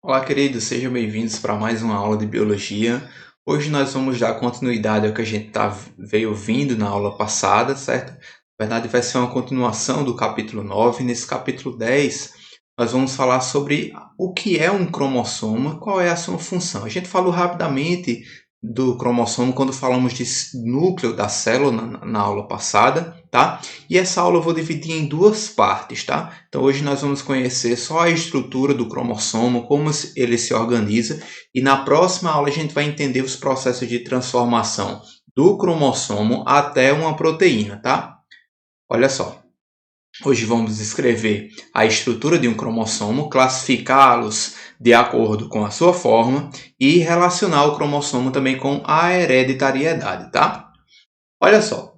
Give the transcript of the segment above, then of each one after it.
Olá, queridos, sejam bem-vindos para mais uma aula de biologia. Hoje nós vamos dar continuidade ao que a gente veio vindo na aula passada, certo? Na verdade, vai ser uma continuação do capítulo 9. Nesse capítulo 10, nós vamos falar sobre o que é um cromossomo, qual é a sua função. A gente falou rapidamente do cromossomo quando falamos de núcleo da célula na aula passada, tá? E essa aula eu vou dividir em duas partes, tá? Então hoje nós vamos conhecer só a estrutura do cromossomo, como ele se organiza, e na próxima aula a gente vai entender os processos de transformação do cromossomo até uma proteína, tá? Olha só. Hoje vamos escrever a estrutura de um cromossomo, classificá-los de acordo com a sua forma e relacionar o cromossomo também com a hereditariedade, tá? Olha só,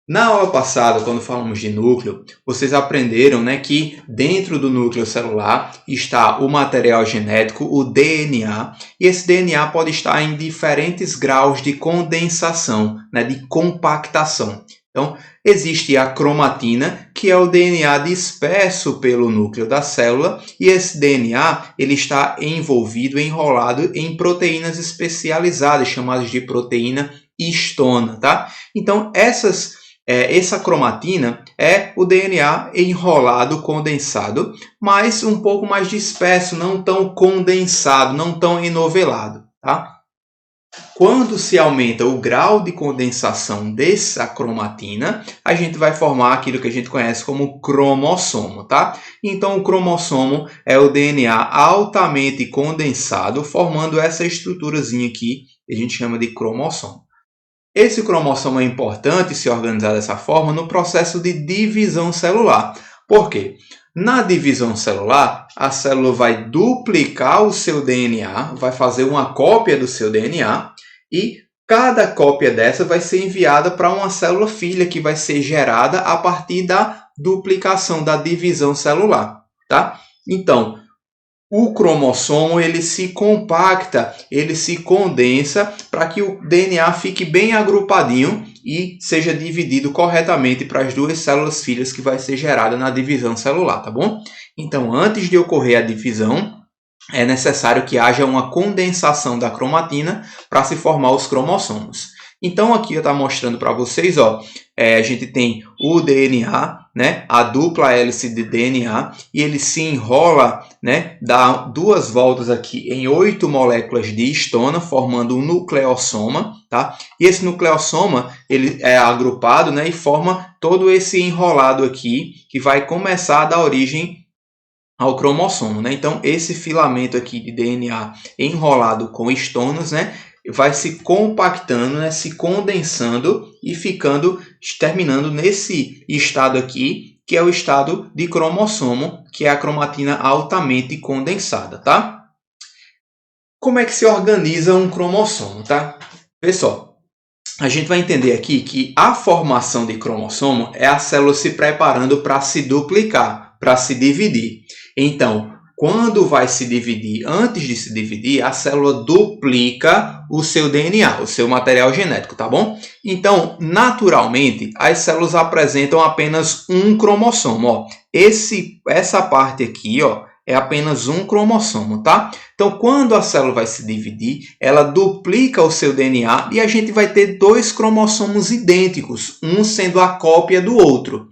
na aula passada, quando falamos de núcleo, vocês aprenderam, né, que dentro do núcleo celular está o material genético, o DNA, e esse DNA pode estar em diferentes graus de condensação, né, de compactação. Então, existe a cromatina, que é o DNA disperso pelo núcleo da célula, e esse DNA ele está enrolado em proteínas especializadas, chamadas de proteína histona, tá? Então, essa cromatina é o DNA enrolado, condensado, mas um pouco mais disperso, não tão condensado, não tão enovelado, tá? Quando se aumenta o grau de condensação dessa cromatina, a gente vai formar aquilo que a gente conhece como cromossomo, tá? Então, o cromossomo é o DNA altamente condensado, formando essa estruturazinha aqui, que a gente chama de cromossomo. Esse cromossomo é importante se organizar dessa forma no processo de divisão celular. Por quê? Na divisão celular, a célula vai duplicar o seu DNA, vai fazer uma cópia do seu DNA e cada cópia dessa vai ser enviada para uma célula filha que vai ser gerada a partir da duplicação, da divisão celular, tá? Então, o cromossomo ele se compacta, ele se condensa para que o DNA fique bem agrupadinho e seja dividido corretamente para as duas células filhas que vai ser gerada na divisão celular, tá bom? Então, antes de ocorrer a divisão, é necessário que haja uma condensação da cromatina para se formar os cromossomos. Então, aqui eu estou mostrando para vocês, ó, a gente tem o DNA, né, a dupla hélice de DNA, e ele se enrola, né, dá duas voltas aqui em 8 moléculas de histona, formando um nucleossoma, tá? E esse nucleossoma, ele é agrupado, né, e forma todo esse enrolado aqui, que vai começar a dar origem ao cromossomo, né? Então, esse filamento aqui de DNA enrolado com histonas, né, vai se compactando, né, se condensando e terminando nesse estado aqui, que é o estado de cromossomo, que é a cromatina altamente condensada, tá? Como é que se organiza um cromossomo, tá? Pessoal, a gente vai entender aqui que a formação de cromossomo é a célula se preparando para se duplicar, para se dividir. Então, quando vai se dividir, antes de se dividir, a célula duplica o seu DNA, o seu material genético, tá bom? Então, naturalmente, as células apresentam apenas um cromossomo, ó. Essa parte aqui, ó, é apenas um cromossomo, tá? Então, quando a célula vai se dividir, ela duplica o seu DNA e a gente vai ter dois cromossomos idênticos, um sendo a cópia do outro.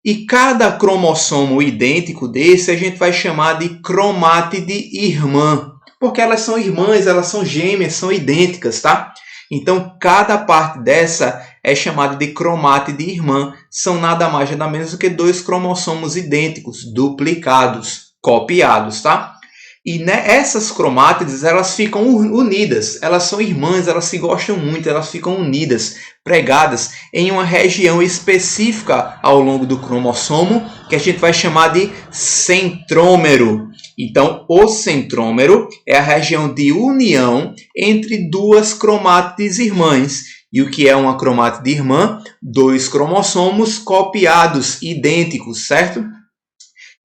E cada cromossomo idêntico desse a gente vai chamar de cromátide irmã, porque elas são irmãs, elas são gêmeas, são idênticas, tá? Então, cada parte dessa é chamada de cromátide irmã. São nada mais nada menos do que dois cromossomos idênticos, duplicados, copiados, tá? E essas cromátides, elas ficam unidas, elas são irmãs, elas se gostam muito, elas ficam unidas, pregadas em uma região específica ao longo do cromossomo, que a gente vai chamar de centrômero. Então, o centrômero é a região de união entre duas cromátides irmãs. E o que é uma cromátide irmã? Dois cromossomos copiados, idênticos, certo?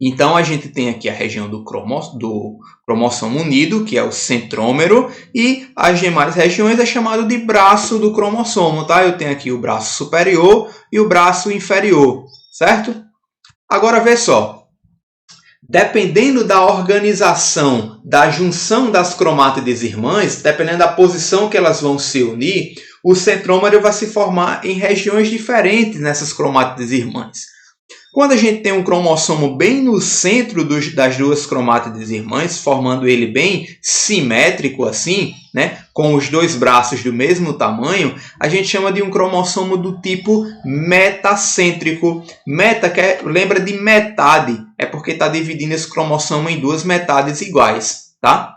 Então, a gente tem aqui a região do cromossomo unido, que é o centrômero, e as demais regiões é chamado de braço do cromossomo, tá? Eu tenho aqui o braço superior e o braço inferior, certo? Agora, vê só. Dependendo da organização da junção das cromátides irmãs, dependendo da posição que elas vão se unir, o centrômero vai se formar em regiões diferentes nessas cromátides irmãs. Quando a gente tem um cromossomo bem no centro das duas cromátides irmãs, formando ele bem simétrico assim, né, com os dois braços do mesmo tamanho, a gente chama de um cromossomo do tipo metacêntrico. Meta, lembra de metade, é porque está dividindo esse cromossomo em duas metades iguais, tá?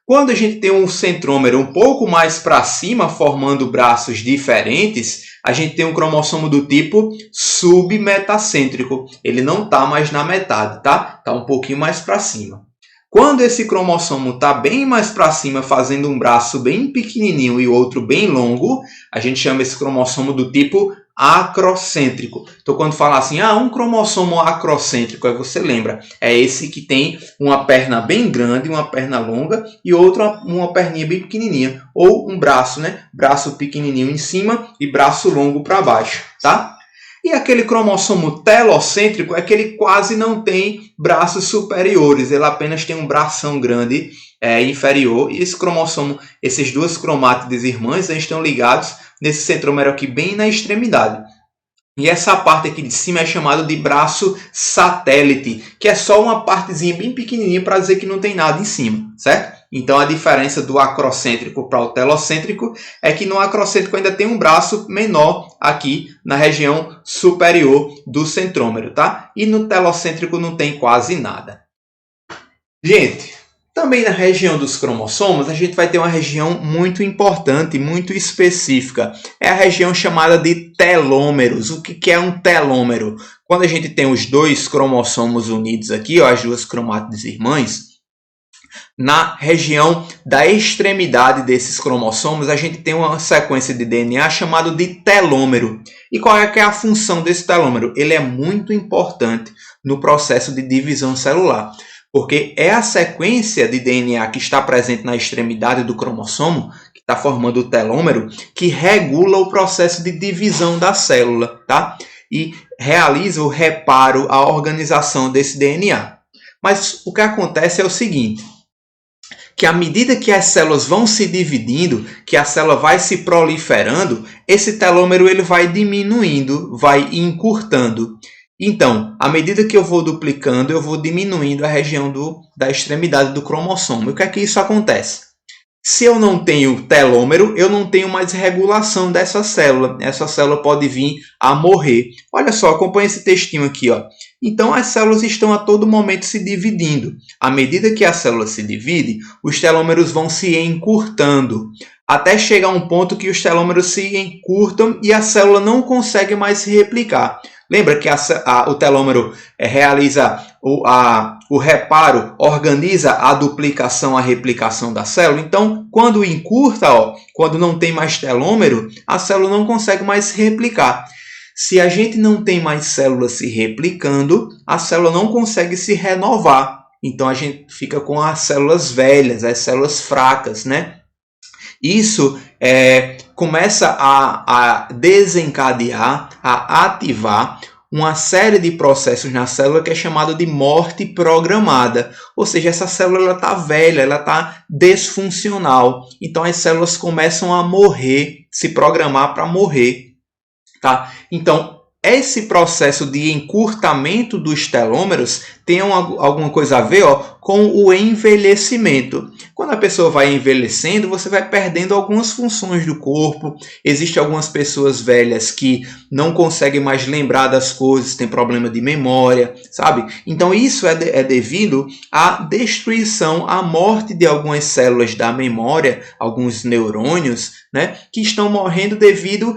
Quando a gente tem um centrômero um pouco mais para cima, formando braços diferentes, a gente tem um cromossomo do tipo submetacêntrico. Ele não está mais na metade, tá? Está um pouquinho mais para cima. Quando esse cromossomo está bem mais para cima, fazendo um braço bem pequenininho e outro bem longo, a gente chama esse cromossomo do tipo acrocêntrico. Então, quando fala assim, um cromossomo acrocêntrico, aí você lembra, é esse que tem uma perna bem grande, uma perna longa e outra uma perninha bem pequenininha, ou um braço, né? Braço pequenininho em cima e braço longo para baixo, tá? E aquele cromossomo telocêntrico é que ele quase não tem braços superiores, ele apenas tem um bração grande inferior, e esse cromossomo, esses duas cromátides irmãs, eles estão ligados nesse centrômero aqui bem na extremidade. E essa parte aqui de cima é chamada de braço satélite, que é só uma partezinha bem pequenininha para dizer que não tem nada em cima, certo? Então a diferença do acrocêntrico para o telocêntrico é que no acrocêntrico ainda tem um braço menor aqui na região superior do centrômero, tá? E no telocêntrico não tem quase nada. Gente, também na região dos cromossomos, a gente vai ter uma região muito importante, muito específica. É a região chamada de telômeros. O que é um telômero? Quando a gente tem os dois cromossomos unidos aqui, as duas cromátides irmãs, na região da extremidade desses cromossomos, a gente tem uma sequência de DNA chamada de telômero. E qual é a função desse telômero? Ele é muito importante no processo de divisão celular, porque é a sequência de DNA que está presente na extremidade do cromossomo, que está formando o telômero, que regula o processo de divisão da célula, tá? E realiza o reparo, a organização desse DNA. Mas o que acontece é o seguinte, que à medida que as células vão se dividindo, que a célula vai se proliferando, esse telômero ele vai diminuindo, vai encurtando. Então, à medida que eu vou duplicando, eu vou diminuindo a região da extremidade do cromossomo. E o que é que isso acontece? Se eu não tenho telômero, eu não tenho mais regulação dessa célula. Essa célula pode vir a morrer. Olha só, acompanha esse textinho aqui, ó. Então, as células estão a todo momento se dividindo. À medida que a célula se divide, os telômeros vão se encurtando, até chegar a um ponto que os telômeros se encurtam e a célula não consegue mais se replicar. Lembra que o telômero realiza o reparo, organiza a duplicação, a replicação da célula? Então, quando encurta, quando não tem mais telômero, a célula não consegue mais se replicar. Se a gente não tem mais células se replicando, a célula não consegue se renovar. Então, a gente fica com as células velhas, as células fracas, né? Isso começa a desencadear, a ativar uma série de processos na célula que é chamado de morte programada. Ou seja, essa célula está velha, ela está disfuncional. Então, as células começam a morrer, se programar para morrer. Tá? Então, esse processo de encurtamento dos telômeros tem alguma coisa a ver com o envelhecimento. Quando a pessoa vai envelhecendo, você vai perdendo algumas funções do corpo. Existem algumas pessoas velhas que não conseguem mais lembrar das coisas, têm problema de memória, sabe? Então isso é devido à destruição, à morte de algumas células da memória, alguns neurônios, né, que estão morrendo devido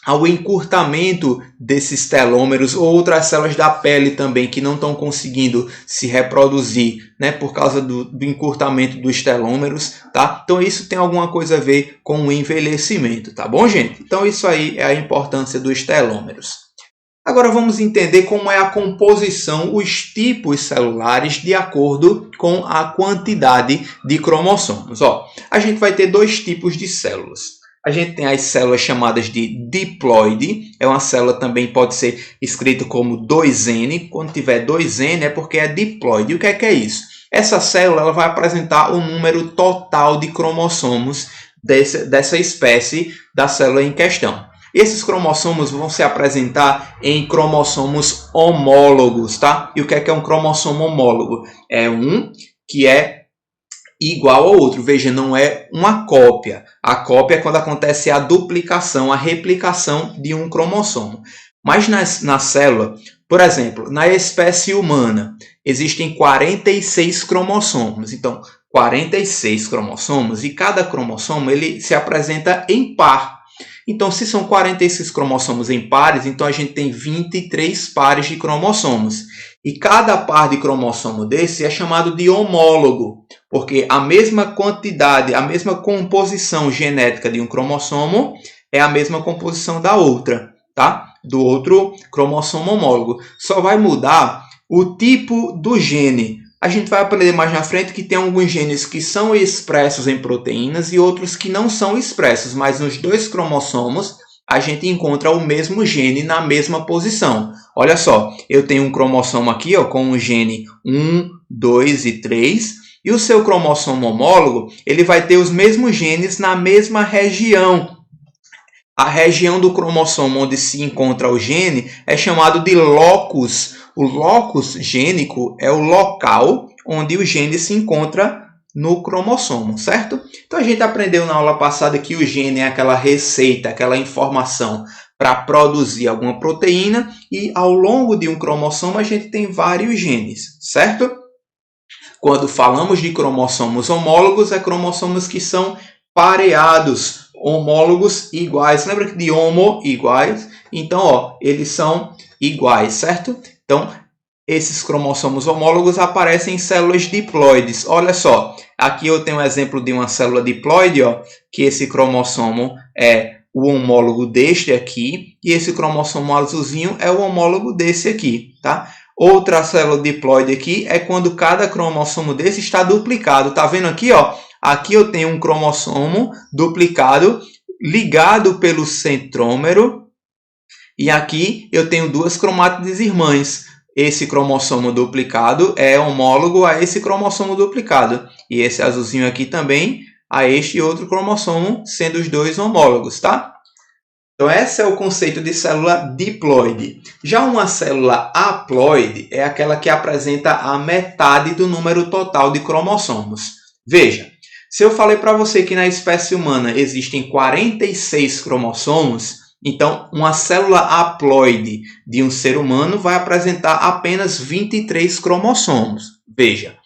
ao encurtamento desses telômeros, ou outras células da pele também que não estão conseguindo se reproduzir, né, por causa do encurtamento dos telômeros, tá? Então isso tem alguma coisa a ver com o envelhecimento, tá bom, gente? Então isso aí é a importância dos telômeros. Agora vamos entender como é a composição, os tipos celulares de acordo com a quantidade de cromossomos. A gente vai ter dois tipos de células. A gente tem as células chamadas de diploide. É uma célula também pode ser escrita como 2N. Quando tiver 2N é porque é diploide. E o que é isso? Essa célula ela vai apresentar o número total de cromossomos dessa espécie da célula em questão. Esses cromossomos vão se apresentar em cromossomos homólogos, tá? E o que é um cromossomo homólogo? É um que é igual ao outro. Veja, não é uma cópia. A cópia é quando acontece a duplicação, a replicação de um cromossomo. Mas na célula, por exemplo, na espécie humana, existem 46 cromossomos. Então, 46 cromossomos e cada cromossomo ele se apresenta em par. Então, se são 46 cromossomos em pares, então a gente tem 23 pares de cromossomos. E cada par de cromossomo desse é chamado de homólogo, porque a mesma quantidade, a mesma composição genética de um cromossomo é a mesma composição da outra, tá? Do outro cromossomo homólogo. Só vai mudar o tipo do gene. A gente vai aprender mais na frente que tem alguns genes que são expressos em proteínas e outros que não são expressos, mas nos dois cromossomos a gente encontra o mesmo gene na mesma posição. Olha só, eu tenho um cromossomo aqui ó, com o gene 1, 2 e 3, e o seu cromossomo homólogo ele vai ter os mesmos genes na mesma região. A região do cromossomo onde se encontra o gene é chamado de locus. O locus gênico é o local onde o gene se encontra no cromossomo, certo? Então a gente aprendeu na aula passada que o gene é aquela receita, aquela informação para produzir alguma proteína e ao longo de um cromossomo a gente tem vários genes, certo? Quando falamos de cromossomos homólogos, é cromossomos que são pareados, homólogos iguais. Lembra que de homo iguais? Então, ó, eles são iguais, certo? Então, esses cromossomos homólogos aparecem em células diploides. Olha só, aqui eu tenho um exemplo de uma célula diploide, ó, que esse cromossomo é o homólogo deste aqui, e esse cromossomo azulzinho é o homólogo desse aqui, tá? Outra célula diploide aqui é quando cada cromossomo desse está duplicado. Tá vendo aqui, ó? Aqui eu tenho um cromossomo duplicado ligado pelo centrômero e aqui eu tenho duas cromátides irmãs. Esse cromossomo duplicado é homólogo a esse cromossomo duplicado. E esse azulzinho aqui também a este outro cromossomo, sendo os dois homólogos, tá? Então, esse é o conceito de célula diploide. Já uma célula haploide é aquela que apresenta a metade do número total de cromossomos. Veja, se eu falei para você que na espécie humana existem 46 cromossomos, então uma célula haploide de um ser humano vai apresentar apenas 23 cromossomos. Veja,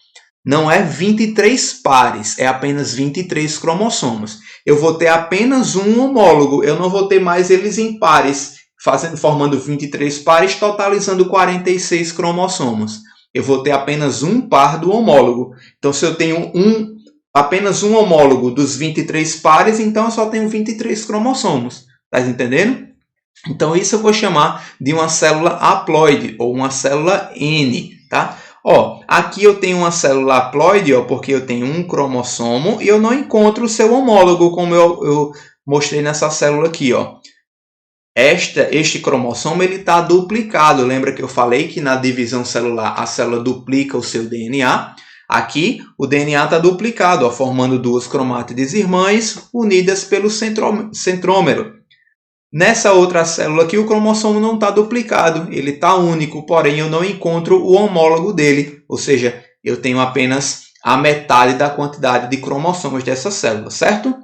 não é 23 pares, é apenas 23 cromossomos. Eu vou ter apenas um homólogo, eu não vou ter mais eles em pares, formando 23 pares, totalizando 46 cromossomos. Eu vou ter apenas um par do homólogo. Então, se eu tenho apenas um homólogo dos 23 pares, então eu só tenho 23 cromossomos. Tá entendendo? Então, isso eu vou chamar de uma célula haploide, ou uma célula N, tá? Ó, aqui eu tenho uma célula haploide, ó, porque eu tenho um cromossomo e eu não encontro o seu homólogo, como eu mostrei nessa célula aqui. Ó. Este cromossomo está duplicado. Lembra que eu falei que na divisão celular a célula duplica o seu DNA? Aqui o DNA está duplicado, ó, formando duas cromátides irmãs unidas pelo centrômero. Nessa outra célula aqui, o cromossomo não está duplicado, ele está único, porém eu não encontro o homólogo dele, ou seja, eu tenho apenas a metade da quantidade de cromossomos dessa célula, certo?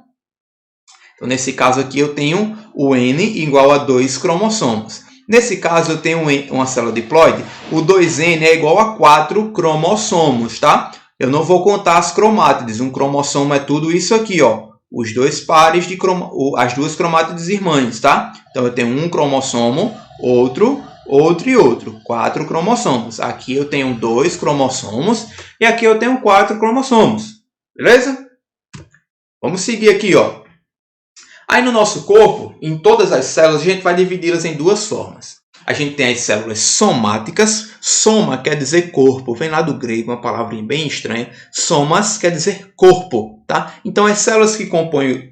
Então, nesse caso aqui, eu tenho o N igual a 2 cromossomos. Nesse caso, eu tenho uma célula diploide, o 2N é igual a 4 cromossomos, tá? Eu não vou contar as cromátides, um cromossomo é tudo isso aqui, ó. Os dois pares de as duas cromátides irmãs, tá? Então, eu tenho um cromossomo, outro e outro. 4 cromossomos. Aqui eu tenho 2 cromossomos e aqui eu tenho 4 cromossomos. Beleza? Vamos seguir aqui, ó. Aí no nosso corpo, em todas as células, a gente vai dividi-las em duas formas. A gente tem as células somáticas. Soma quer dizer corpo. Vem lá do grego, uma palavrinha bem estranha. Somas quer dizer corpo, tá? Então, as células que compõem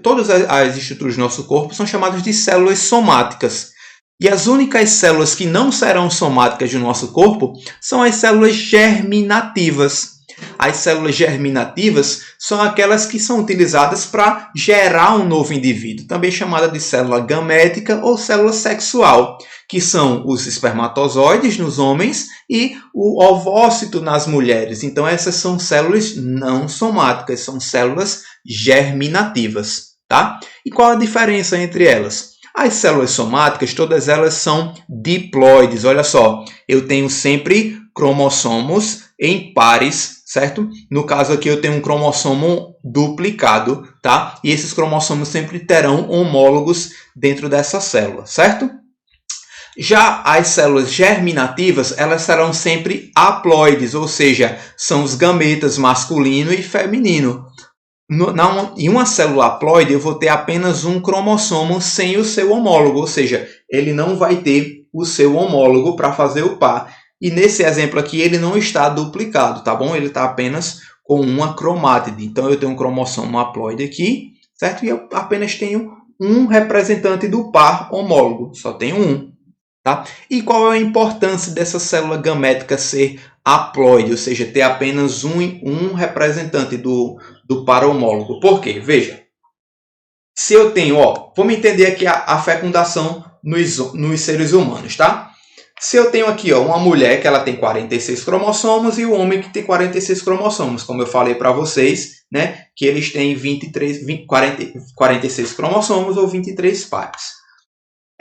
todas as estruturas do nosso corpo são chamadas de células somáticas. E as únicas células que não serão somáticas do nosso corpo são as células germinativas. As células germinativas são aquelas que são utilizadas para gerar um novo indivíduo, também chamada de célula gamética ou célula sexual, que são os espermatozoides nos homens e o ovócito nas mulheres. Então essas são células não somáticas, são células germinativas, tá? E qual a diferença entre elas? As células somáticas, todas elas são diploides. Olha só, eu tenho sempre cromossomos em pares, certo? No caso aqui eu tenho um cromossomo duplicado, tá? E esses cromossomos sempre terão homólogos dentro dessa célula, certo? Já as células germinativas, elas serão sempre haploides, ou seja, são os gametas masculino e feminino. Em uma célula haploide, eu vou ter apenas um cromossomo sem o seu homólogo, ou seja, ele não vai ter o seu homólogo para fazer o par. E nesse exemplo aqui, ele não está duplicado, tá bom? Ele está apenas com uma cromátide. Então, eu tenho um cromossomo haploide aqui, certo? E eu apenas tenho um representante do par homólogo, só tenho um. Tá? E qual é a importância dessa célula gamética ser haploide, ou seja, ter apenas um representante do par homólogo? Por quê? Veja, se eu tenho, vamos entender aqui a fecundação nos seres humanos, tá? Se eu tenho aqui uma mulher que ela tem 46 cromossomos e o homem que tem 46 cromossomos, como eu falei para vocês, né, que eles têm 46 cromossomos ou 23 pares.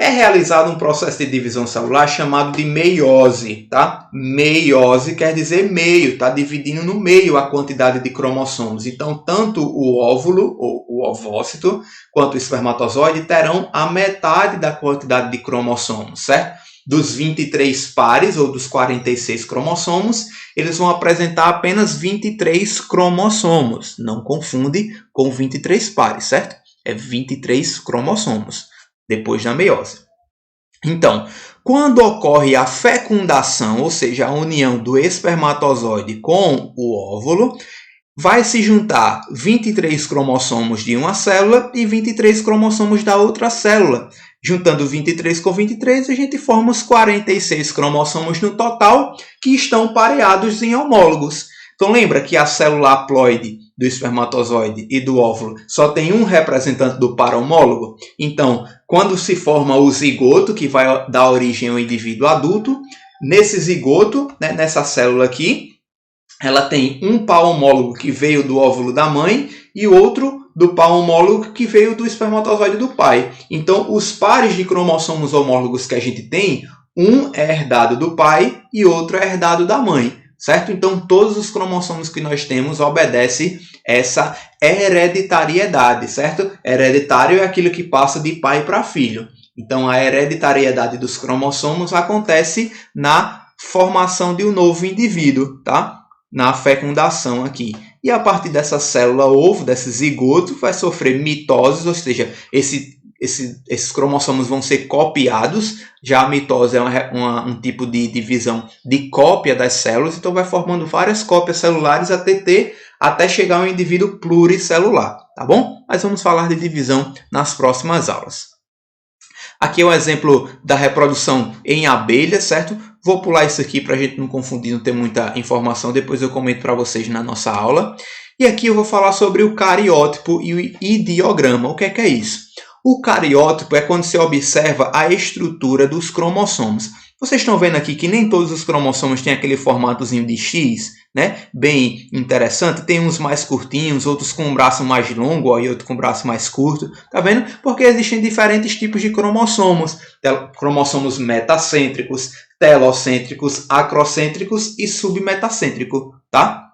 É realizado um processo de divisão celular chamado de meiose, tá? Meiose quer dizer meio, tá? Dividindo no meio a quantidade de cromossomos. Então, tanto o óvulo, ou o ovócito, quanto o espermatozoide terão a metade da quantidade de cromossomos, certo? Dos 23 pares, ou dos 46 cromossomos, eles vão apresentar apenas 23 cromossomos. Não confunde com 23 pares, certo? É 23 cromossomos. Depois da meiose. Então, quando ocorre a fecundação, ou seja, a união do espermatozoide com o óvulo, vai se juntar 23 cromossomos de uma célula e 23 cromossomos da outra célula. Juntando 23 com 23, a gente forma os 46 cromossomos no total, que estão pareados em homólogos. Então, lembra que a célula haploide do espermatozoide e do óvulo só tem um representante do par homólogo? Então, quando se forma o zigoto, que vai dar origem ao indivíduo adulto, nesse zigoto, né, nessa célula aqui, ela tem um par homólogo que veio do óvulo da mãe e outro do par homólogo que veio do espermatozoide do pai. Então, os pares de cromossomos homólogos que a gente tem, um é herdado do pai e outro é herdado da mãe. Certo? Então, todos os cromossomos que nós temos obedecem essa hereditariedade, certo? Hereditário é aquilo que passa de pai para filho. Então, a hereditariedade dos cromossomos acontece na formação de um novo indivíduo, tá? Na fecundação aqui. E a partir dessa célula ovo, desse zigoto, vai sofrer mitose, ou seja, esses cromossomos vão ser copiados. Já a mitose é um tipo de divisão de cópia das células, então vai formando várias cópias celulares até chegar a um indivíduo pluricelular, tá bom? Mas vamos falar de divisão nas próximas aulas. Aqui é um exemplo da reprodução em abelhas, certo? Vou pular isso aqui para a gente não confundir, não ter muita informação, depois eu comento para vocês na nossa aula. E aqui eu vou falar sobre o cariótipo e o ideograma. O que é isso? O cariótipo é quando se observa a estrutura dos cromossomos. Vocês estão vendo aqui que nem todos os cromossomos têm aquele formatozinho de X, né? Bem interessante. Tem uns mais curtinhos, outros com um braço mais longo e outro com um braço mais curto. Tá vendo? Porque existem diferentes tipos de cromossomos. Cromossomos metacêntricos, telocêntricos, acrocêntricos e submetacêntrico, tá?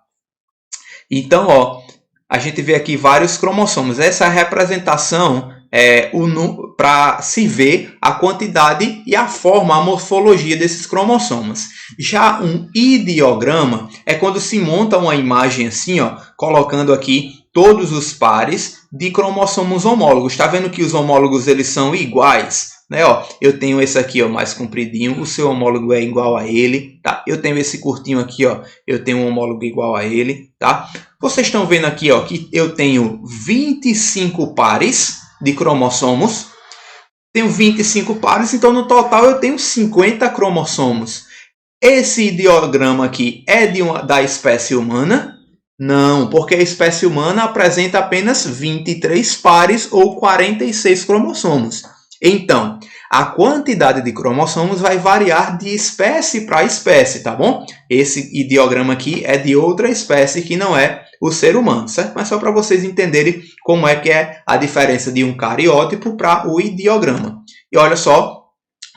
Então, a gente vê aqui vários cromossomos. Essa representação para se ver a quantidade e a forma, a morfologia desses cromossomos. Já um ideograma é quando se monta uma imagem assim, colocando aqui todos os pares de cromossomos homólogos. Está vendo que os homólogos eles são iguais? né? Ó, eu tenho esse aqui, ó, mais compridinho, o seu homólogo é igual a ele, tá? Eu tenho esse curtinho aqui, ó, eu tenho um homólogo igual a ele, tá? Vocês estão vendo aqui, ó, que eu tenho 25 pares de cromossomos. Tenho 25 pares, então no total eu tenho 50 cromossomos. Esse ideograma aqui é da espécie humana? Não, porque a espécie humana apresenta apenas 23 pares ou 46 cromossomos. Então, a quantidade de cromossomos vai variar de espécie para espécie, tá bom? Esse ideograma aqui é de outra espécie que não é o ser humano, certo? Mas só para vocês entenderem como é que é a diferença de um cariótipo para o ideograma. E olha só,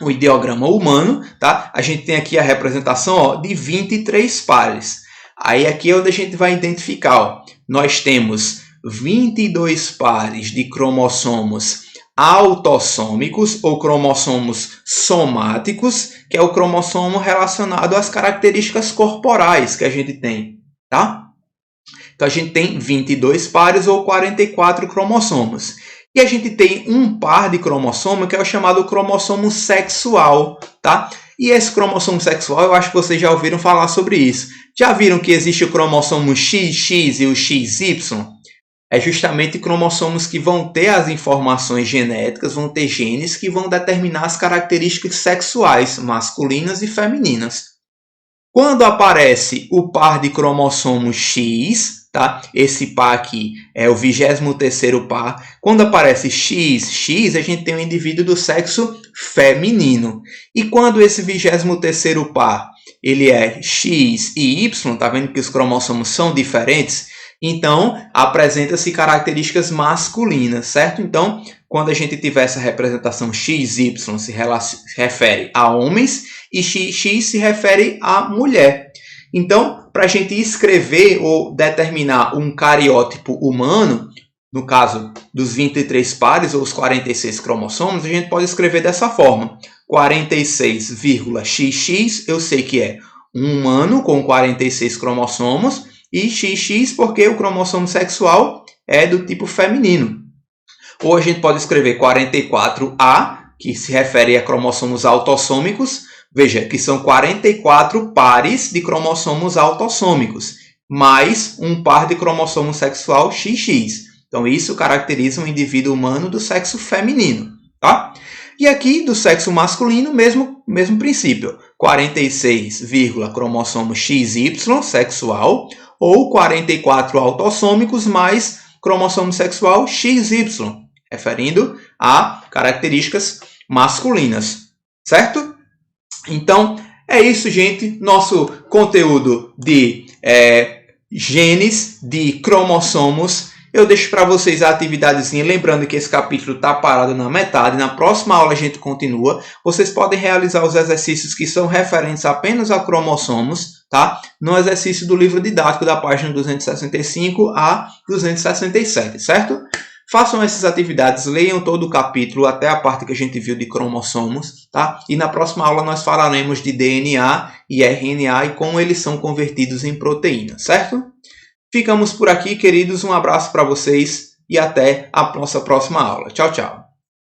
o ideograma humano, tá? A gente tem aqui a representação, ó, de 23 pares. Aí aqui é onde a gente vai identificar, ó, nós temos 22 pares de cromossomos autossômicos ou cromossomos somáticos, que é o cromossomo relacionado às características corporais que a gente tem, tá? Então a gente tem 22 pares ou 44 cromossomos. E a gente tem um par de cromossomo que é o chamado cromossomo sexual, tá? E esse cromossomo sexual, eu acho que vocês já ouviram falar sobre isso. Já viram que existe o cromossomo XX e o XY? É justamente cromossomos que vão ter as informações genéticas, vão ter genes que vão determinar as características sexuais, masculinas e femininas. Quando aparece o par de cromossomo X, tá? Esse par aqui é o 23º par. Quando aparece XX, a gente tem um indivíduo do sexo feminino. E quando esse 23º par ele é X e Y, tá vendo que os cromossomos são diferentes? Então, apresenta-se características masculinas, certo? Então, quando a gente tiver essa representação XY se refere a homens e XX se refere a mulher. Então, para a gente escrever ou determinar um cariótipo humano, no caso dos 23 pares ou os 46 cromossomos, a gente pode escrever dessa forma. 46,XX, eu sei que é um humano com 46 cromossomos, e XX porque o cromossomo sexual é do tipo feminino. Ou a gente pode escrever 44A, que se refere a cromossomos autossômicos. Veja, que são 44 pares de cromossomos autossômicos, mais um par de cromossomo sexual XX. Então, isso caracteriza um indivíduo humano do sexo feminino, tá? E aqui, do sexo masculino, mesmo princípio. 46, cromossomo XY sexual, ou 44 autossômicos mais cromossomo sexual XY, referindo a características masculinas, certo? Então, é isso, gente. Nosso conteúdo de genes, de cromossomos. Eu deixo para vocês a atividadezinha, lembrando que esse capítulo está parado na metade. Na próxima aula a gente continua. Vocês podem realizar os exercícios que são referentes apenas a cromossomos, tá? No exercício do livro didático da página 265 a 267, certo? Façam essas atividades, leiam todo o capítulo até a parte que a gente viu de cromossomos, tá? E na próxima aula nós falaremos de DNA e RNA e como eles são convertidos em proteína, certo? Ficamos por aqui, queridos. Um abraço para vocês e até a nossa próxima aula. Tchau, tchau.